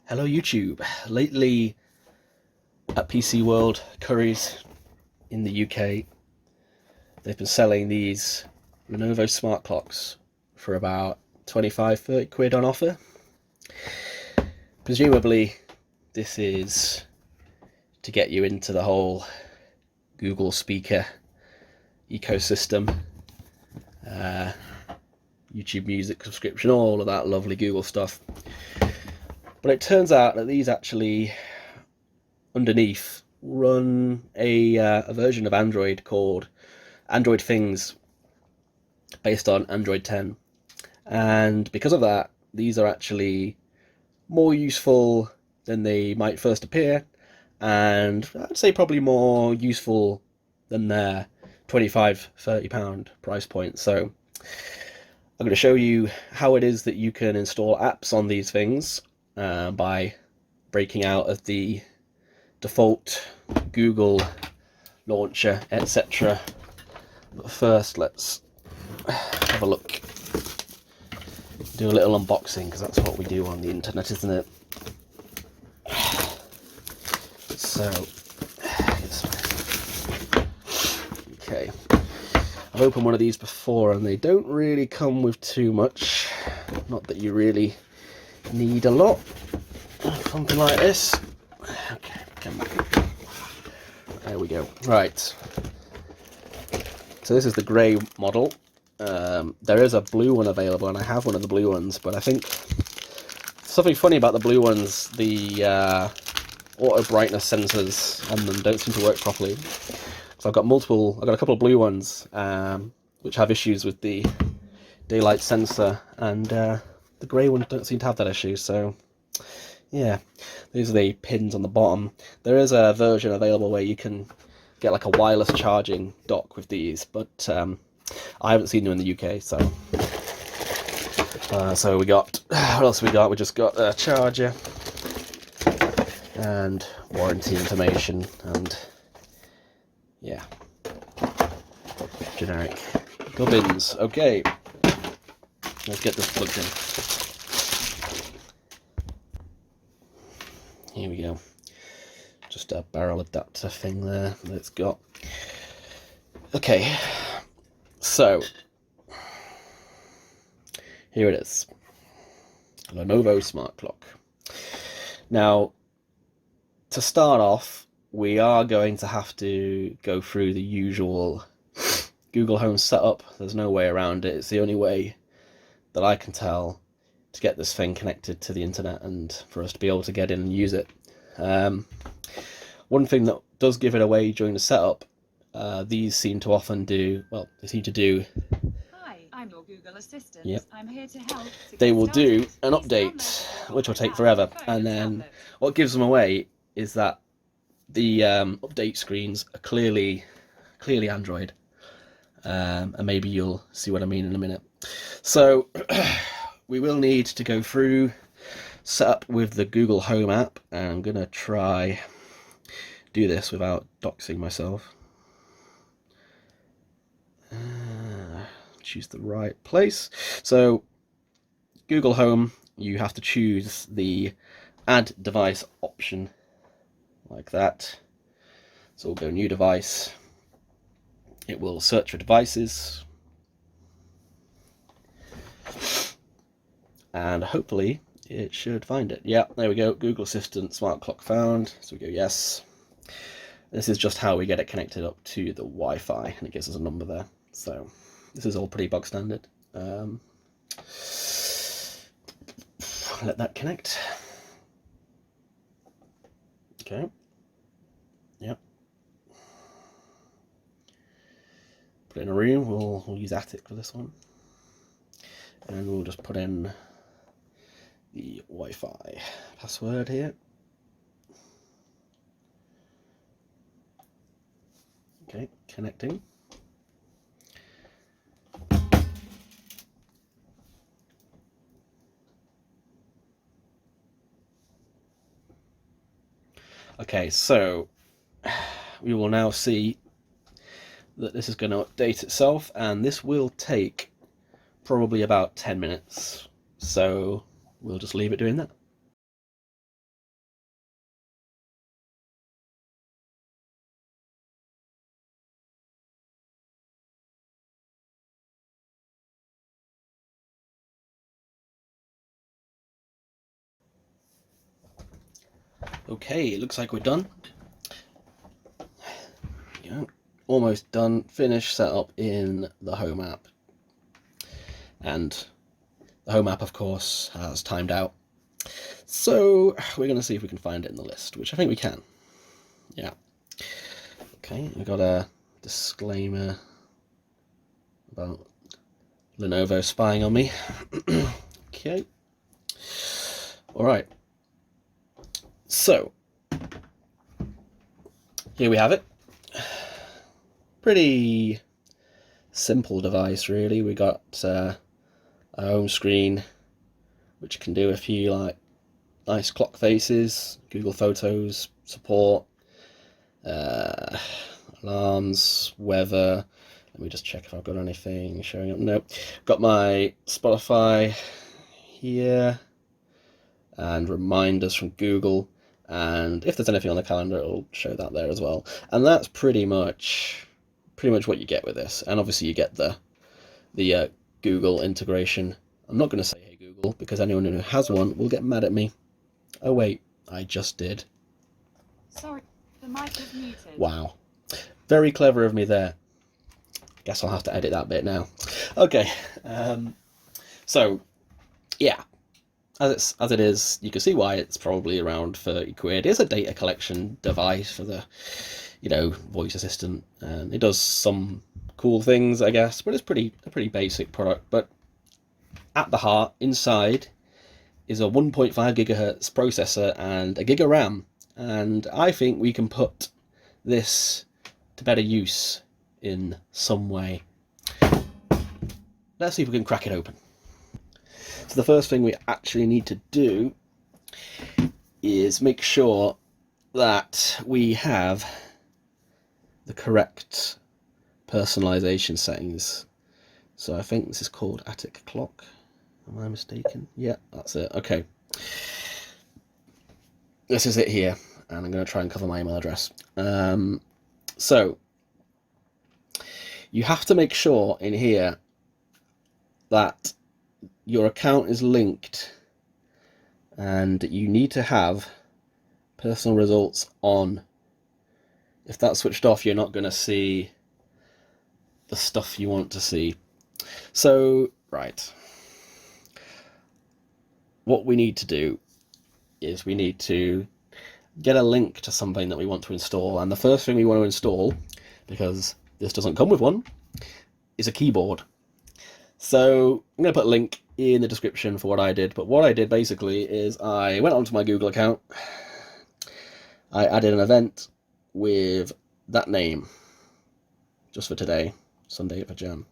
Hello YouTube. Lately at PC World Currys in the UK, they've been selling these Lenovo Smart Clocks for about 25-30 quid on offer. Presumably this is to get you into the whole Google speaker ecosystem, YouTube music subscription, all of that lovely Google stuff. But it turns out that these actually, underneath, run a version of Android called Android Things, based on Android 10. And because of that, these are actually more useful than they might first appear, and I'd say probably more useful than their £25–30 price point. So I'm going to show you how it is that you can install apps on these things by breaking out of the default Google launcher, etc. But first, let's have a look. Do a little unboxing, because that's what we do on the internet, isn't it? So, okay. I've opened one of these before, and they don't really come with too much. Not that you really need a lot. Something like this. Okay, come back. There we go. Right. So this is the grey model. There is a blue one available, and I have one of the blue ones, but I think something funny about the blue ones, the auto brightness sensors on them don't seem to work properly. So I've got a couple of blue ones, which have issues with the daylight sensor, and the grey ones don't seem to have that issue. So yeah, these are the pins on the bottom. There is a version available where you can get like a wireless charging dock with these, but I haven't seen them in the UK. So we got, what else we got? We just got a charger and warranty information, and yeah, generic gubbins. Okay, let's get this plugged in. Here we go. Just a barrel adapter thing there that it's got. Okay, so here it is. Lenovo Smart Clock. Now, to start off, we are going to have to go through the usual Google Home setup. There's no way around it. It's the only way that I can tell to get this thing connected to the internet and for us to be able to get in and use it. One thing that does give it away during the setup, these seem to often do, well, they seem to do, Hi, I'm your Google Assistant. Yep. I'm here to help. They will do an update, which will take forever, and then what gives them away is that the update screens are clearly Android, and maybe you'll see what I mean in a minute. So we will need to go through setup with the Google Home app, and I'm gonna try do this without doxing myself. Choose the right place. So Google Home, you have to choose the add device option like that. So we'll go new device. It will search for devices, and hopefully it should find it. Yeah, there we go. Google Assistant Smart Clock found. So we go yes. This is just how we get it connected up to the Wi-Fi, and it gives us a number there. So this is all pretty bog standard. Let that connect. Okay. Yep. Put it in a room. We'll use Attic for this one, and we'll just put in the Wi-Fi password here. Okay, connecting. Okay, so we will now see that this is going to update itself, and this will take probably about 10 minutes. So we'll just leave it doing that. Okay, it looks like we're done. Yeah, almost done. Finished setup in the home app. And the home app, of course, has timed out. So we're going to see if we can find it in the list, which I think we can. Yeah. Okay, we got a disclaimer about Lenovo spying on me. Okay. All right. So here we have it. Pretty simple device, really. We got a home screen, which can do a few like nice clock faces, Google Photos support, alarms, weather. Let me just check if I've got anything showing up. Nope. Got my Spotify here and reminders from Google, and if there's anything on the calendar, it'll show that there as well. And that's pretty much what you get with this. And obviously you get the Google integration. I'm not going to say hey Google because anyone who has one will get mad at me. Oh wait, I just did. Sorry, the mic is muted. Wow. Very clever of me there. Guess I'll have to edit that bit now. Okay. So, yeah. As it is, you can see why it's probably around 30 quid. It's a data collection device for the, voice assistant. And it does some cool things, I guess, but it's a pretty basic product. But at the heart, inside, is a 1.5 gigahertz processor and a gig of RAM. And I think we can put this to better use in some way. Let's see if we can crack it open. So the first thing we actually need to do is make sure that we have the correct personalization settings. So I think this is called Attic Clock. Am I mistaken? Yeah, that's it. Okay. This is it here. And I'm going to try and cover my email address. So you have to make sure in here that your account is linked and you need to have personal results on. If that's switched off, you're not going to see the stuff you want to see. So, right. What we need to do is we need to get a link to something that we want to install. And the first thing we want to install, because this doesn't come with one, is a keyboard. So I'm going to put a link in the description for what I did. But what I did basically is I went onto my Google account. I added an event with that name, just for today, Sunday for Jam.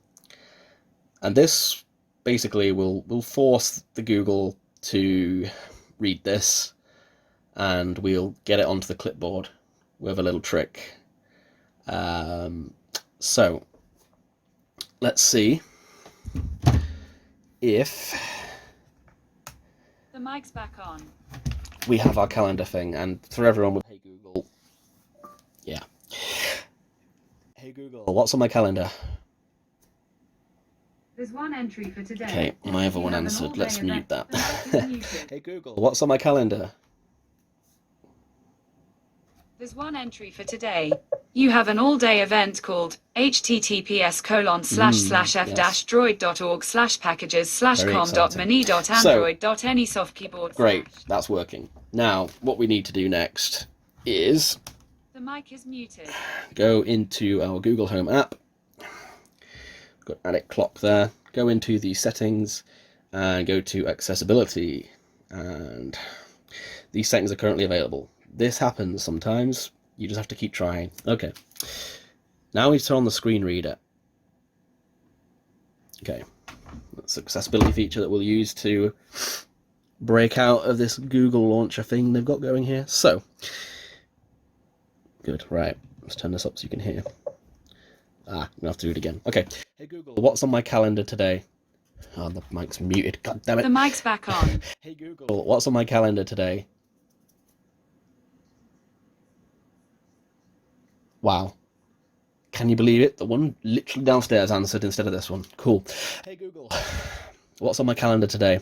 And this basically will force the Google to read this, and we'll get it onto the clipboard with a little trick. So let's see if The mic's back on. we have our calendar thing. And for everyone with Hey Google, yeah. Hey Google, what's on my calendar? There's one entry for today. Okay, my other one You have an answered. all-day Let's mute event. that. The mic is muted. Hey Google, what's on my calendar? There's one entry for today. You have an all-day event called https://f-droid.org/packages/com.mini.android.any/soft-keyboard. Great, that's working. Now, what we need to do next is The mic is muted. go into our Google Home app. Got Attic Clock there. Go into the settings and go to accessibility. And these settings are currently available. This happens sometimes. You just have to keep trying. Okay. Now we turn on the screen reader. Okay. That's an accessibility feature that we'll use to break out of this Google launcher thing they've got going here. So, good. Right. Let's turn this up so you can hear. I'm going to have to do it again. Okay. Hey Google, what's on my calendar today? Oh, the mic's muted. God damn it. The mic's back on. Hey Google, what's on my calendar today? Wow. Can you believe it? The one literally downstairs answered instead of this one. Cool. Hey Google, what's on my calendar today?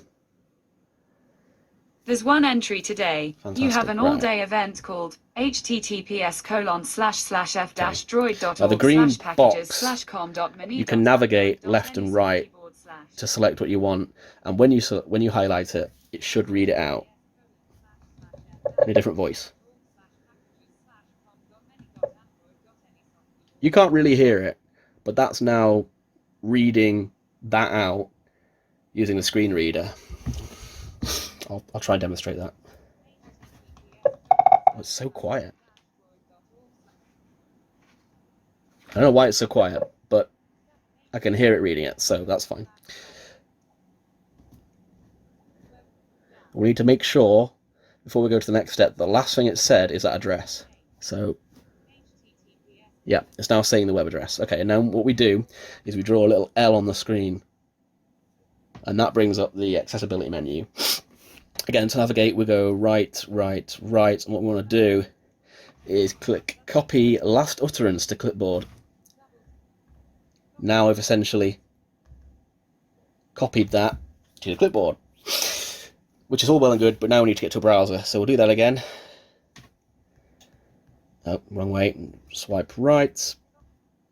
There's one entry today. Fantastic. You have an Right. all-day event called https://f-droid.org/packages/com.mini. Now the green box, you can navigate left and right to select what you want, and when you highlight it, it should read it out in a different voice. You can't really hear it, but that's now reading that out using the screen reader. I'll try and demonstrate that. Oh, it's so quiet. I don't know why it's so quiet, but I can hear it reading it, so that's fine. We need to make sure, before we go to the next step, the last thing it said is that address. So, yeah, it's now saying the web address. Okay, and now what we do is we draw a little L on the screen, and that brings up the accessibility menu. Again, to navigate, we go right, right, right, and what we want to do is click copy last utterance to clipboard. Now I've essentially copied that to the clipboard, which is all well and good, but now we need to get to a browser, so we'll do that again. Oh, wrong way. Swipe right,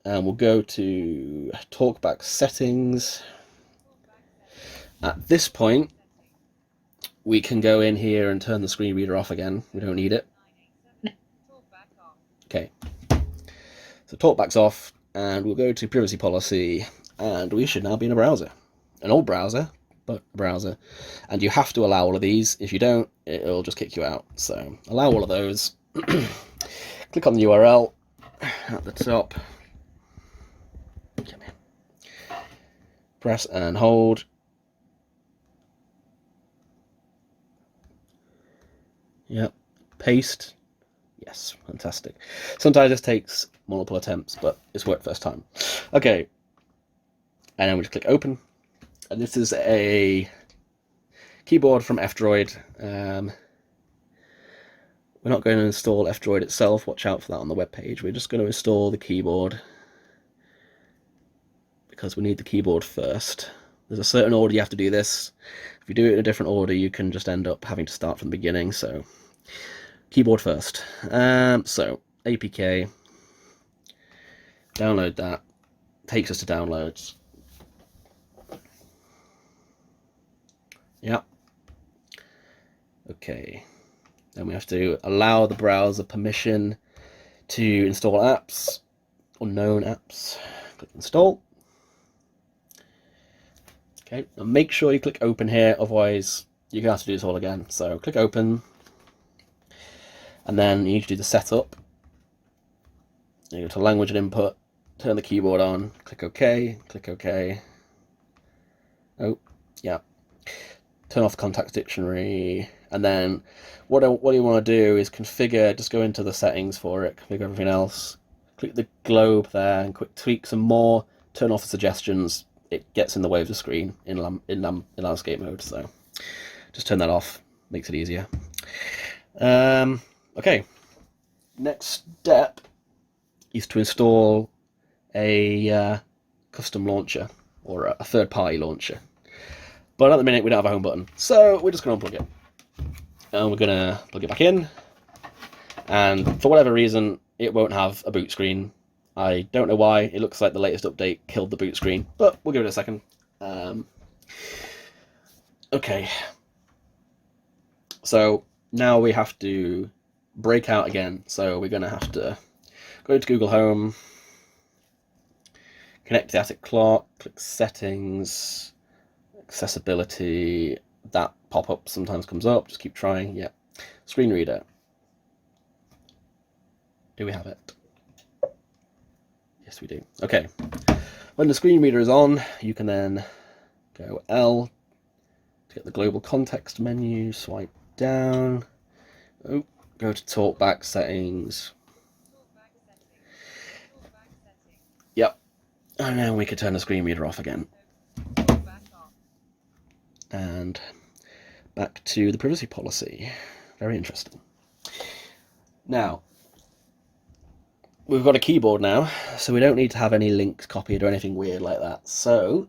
and we'll go to TalkBack settings. At this point, we can go in here and turn the screen reader off again. We don't need it. Okay, so TalkBack's off, and we'll go to privacy policy, and we should now be in a browser. An old browser, but a browser. And you have to allow all of these. If you don't, it'll just kick you out. So allow all of those. Click on the URL at the top. Come here. Press and hold. Yep. Paste. Yes, fantastic. Sometimes this takes multiple attempts, but it's worked first time. Okay. And then we just click open. And this is a keyboard from F-Droid. We're not going to install F-Droid itself. Watch out for that on the web page. We're just going to install the keyboard because we need the keyboard first. There's a certain order you have to do this. If you do it in a different order, you can just end up having to start from the beginning. So, keyboard first. So, APK. Download that. Takes us to downloads. Yep. Okay. Then we have to allow the browser permission to install apps, or known apps. Click install. Okay, and make sure you click open here, otherwise you're going to have to do this all again. So click open, and then you need to do the setup. You go to language and input, turn the keyboard on, click OK, click OK. Oh, yeah. Turn off the contacts dictionary, and then what you want to do is configure, just go into the settings for it, configure everything else, click the globe there and quick tweak some more, turn off the suggestions. It gets in the way of the screen in landscape mode, so just turn that off, makes it easier. Okay, next step is to install a custom launcher, or a third-party launcher. But at the minute we don't have a home button, so we're just going to unplug it. And we're going to plug it back in. And for whatever reason, it won't have a boot screen. I don't know why. It looks like the latest update killed the boot screen, but we'll give it a second. Okay. So now we have to break out again. So we're going to have to go to Google Home, connect to the Attic Clock, click Settings, Accessibility. That pop-up sometimes comes up. Just keep trying. Yeah. Screen reader. Do we have it? Yes, we do. Okay. When the screen reader is on, you can then go L to get the global context menu. Swipe down. Oh, go to TalkBack settings. Yep. And then we can turn the screen reader off again. And back to the privacy policy. Very interesting. Now, we've got a keyboard now, so we don't need to have any links copied or anything weird like that. So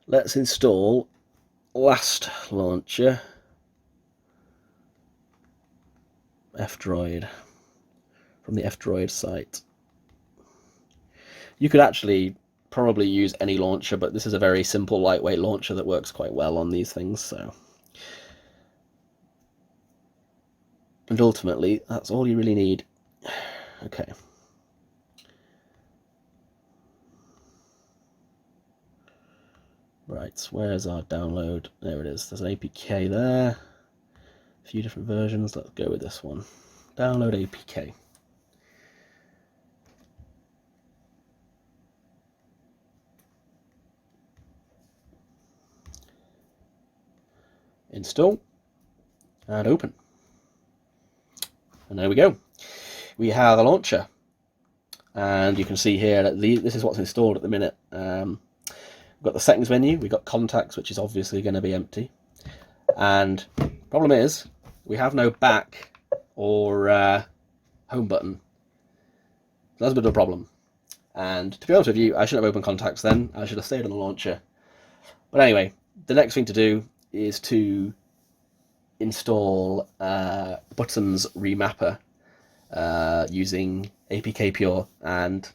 let's install Last Launcher. F-Droid, from the F-Droid site. You could actually probably use any launcher, but this is a very simple, lightweight launcher that works quite well on these things. So, and ultimately, that's all you really need. Okay. Right, where's our download? There it is. There's an APK there. A few different versions. Let's go with this one. Download APK. Install and open. And there we go. We have a launcher. And you can see here that this is what's installed at the minute. We've got the settings menu, we've got contacts, which is obviously going to be empty. And problem is, we have no back or home button. So that's a bit of a problem. And to be honest with you, I shouldn't have opened contacts then. I should have stayed on the launcher. But anyway, the next thing to do is to install Buttons Remapper using APK Pure, and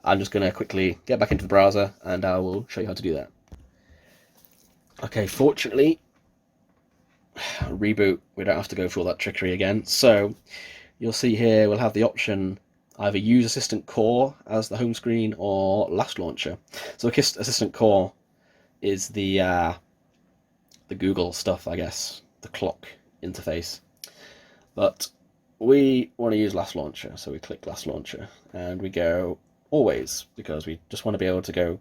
I'm just going to quickly get back into the browser and I will show you how to do that. Okay, fortunately, reboot, we don't have to go through all that trickery again. So you'll see here we'll have the option either use Assistant Core as the home screen or Last Launcher. So Assistant Core is the Google stuff, I guess, the clock interface. But we want to use Last Launcher, so we click Last Launcher and we go Always, because we just want to be able to go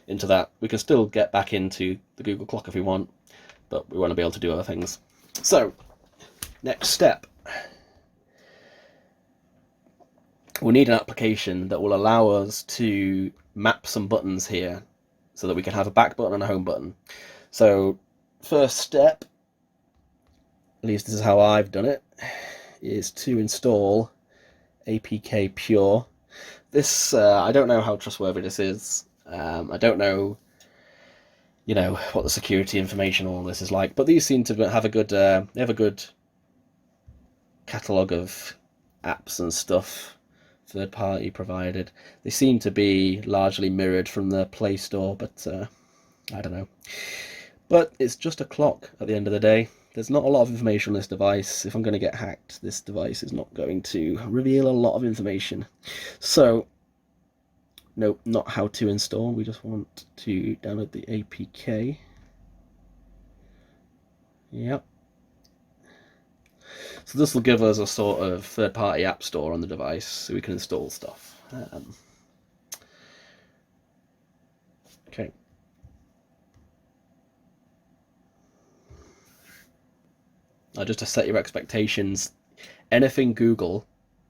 into that. We can still get back into the Google clock if we want, but we want to be able to do other things. So, next step. We'll need an application that will allow us to map some buttons here so that we can have a back button and a home button. So, first step, at least this is how I've done it, is to install APK Pure. This, I don't know how trustworthy this is. I don't know, what the security information all this is like, but these seem to have a good, they have a good catalogue of apps and stuff, third party provided. They seem to be largely mirrored from the Play Store, but I don't know. But it's just a clock at the end of the day. There's not a lot of information on this device. If I'm going to get hacked, this device is not going to reveal a lot of information. So, nope, not how to install. We just want to download the APK. Yep. So this will give us a sort of third-party app store on the device, so we can install stuff. Okay. Now, just to set your expectations, anything Google,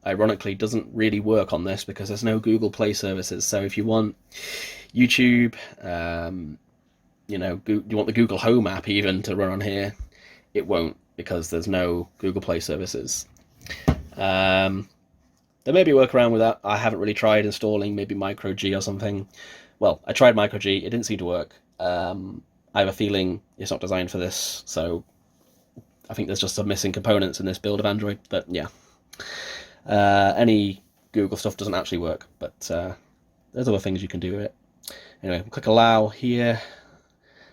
ironically, doesn't really work on this because there's no Google Play services. So if you want YouTube, you want the Google Home app even to run on here, it won't, because there's no Google Play services. There may be a workaround with that. I haven't really tried installing maybe Micro G or something. Well, I tried Micro G, it didn't seem to work. I have a feeling it's not designed for this, so I think there's just some missing components in this build of Android, but yeah. Any Google stuff doesn't actually work, but there's other things you can do with it. Anyway, click Allow here.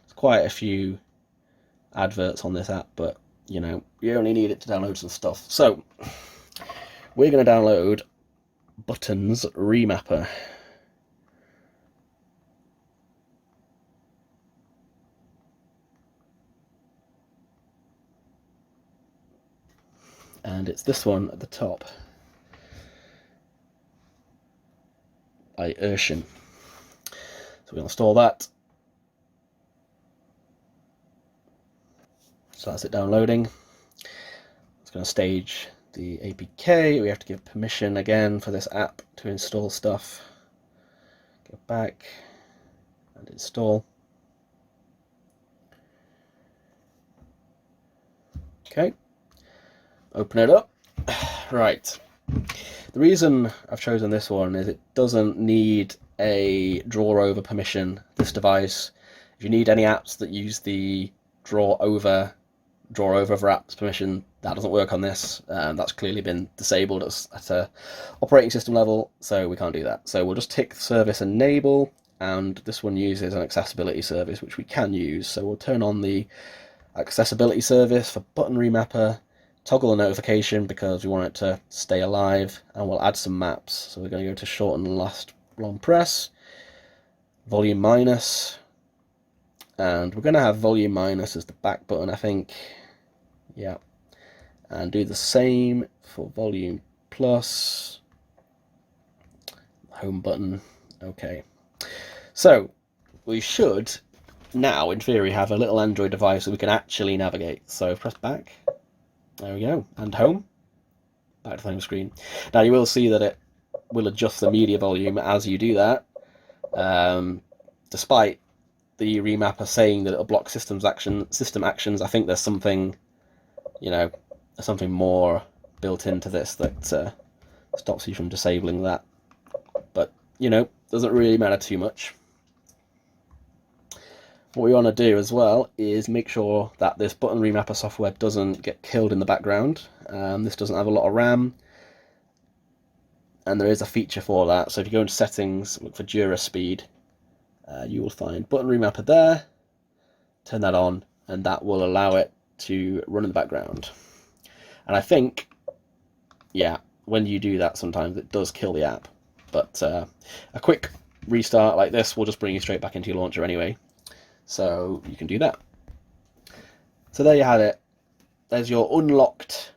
There's quite a few adverts on this app, but you only need it to download some stuff. So, we're going to download Buttons Remapper. And it's this one at the top by Urshan. So we'll install that. So that's it downloading. It's going to stage the APK. We have to give permission again for this app to install stuff. Go back and install. Okay. Open it up. Right. The reason I've chosen this one is it doesn't need a draw over permission, this device. If you need any apps that use the draw over for apps permission, that doesn't work on this. That's clearly been disabled at a operating system level, so we can't do that. So we'll just tick service enable, and this one uses an accessibility service, which we can use. So we'll turn on the accessibility service for button remapper, toggle the notification because we want it to stay alive, and we'll add some maps. So we're going to go to short and last long press, volume minus, and we're going to have volume minus as the back button, I think. Yeah. And do the same for volume plus, home button. Okay. So we should now, in theory, have a little Android device that we can actually navigate. So press back. There we go. And home. Back to the home screen. Now you will see that it will adjust the media volume as you do that. Despite the remapper saying that it'll block system actions, I think there's something, something more built into this that stops you from disabling that. But, doesn't really matter too much. What we want to do as well is make sure that this button remapper software doesn't get killed in the background. This doesn't have a lot of RAM, and there is a feature for that. So if you go into settings, look for Dura speed, you will find button remapper there, turn that on, and that will allow it to run in the background. And I think, yeah, when you do that, sometimes it does kill the app. But a quick restart like this will just bring you straight back into your launcher anyway. So you can do that. So there you had it. There's your unlocked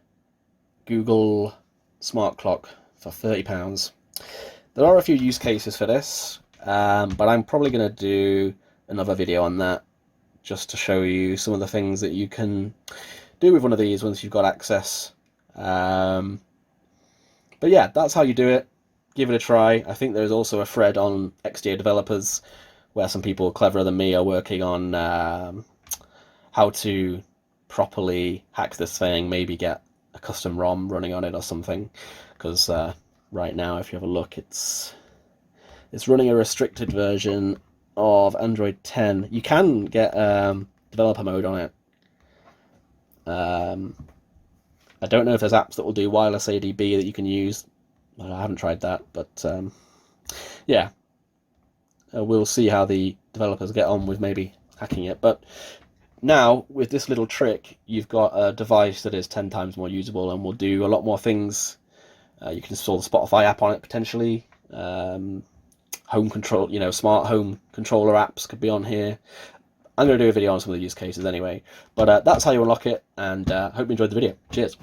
Google Smart Clock for £30. There are a few use cases for this, but I'm probably going to do another video on that, just to show you some of the things that you can do with one of these once you've got access. But yeah, that's how you do it. Give it a try. I think there's also a thread on XDA developers where some people cleverer than me are working on how to properly hack this thing, maybe get a custom ROM running on it or something, because right now, if you have a look, it's running a restricted version of Android 10. You can get developer mode on it. I don't know if there's apps that will do wireless ADB that you can use. I haven't tried that, but yeah. We'll see how the developers get on with maybe hacking it. But now, with this little trick, you've got a device that is 10 times more usable and will do a lot more things. You can install the Spotify app on it, potentially. Home control, smart home controller apps could be on here. I'm going to do a video on some of the use cases anyway. But that's how you unlock it, and hope you enjoyed the video. Cheers.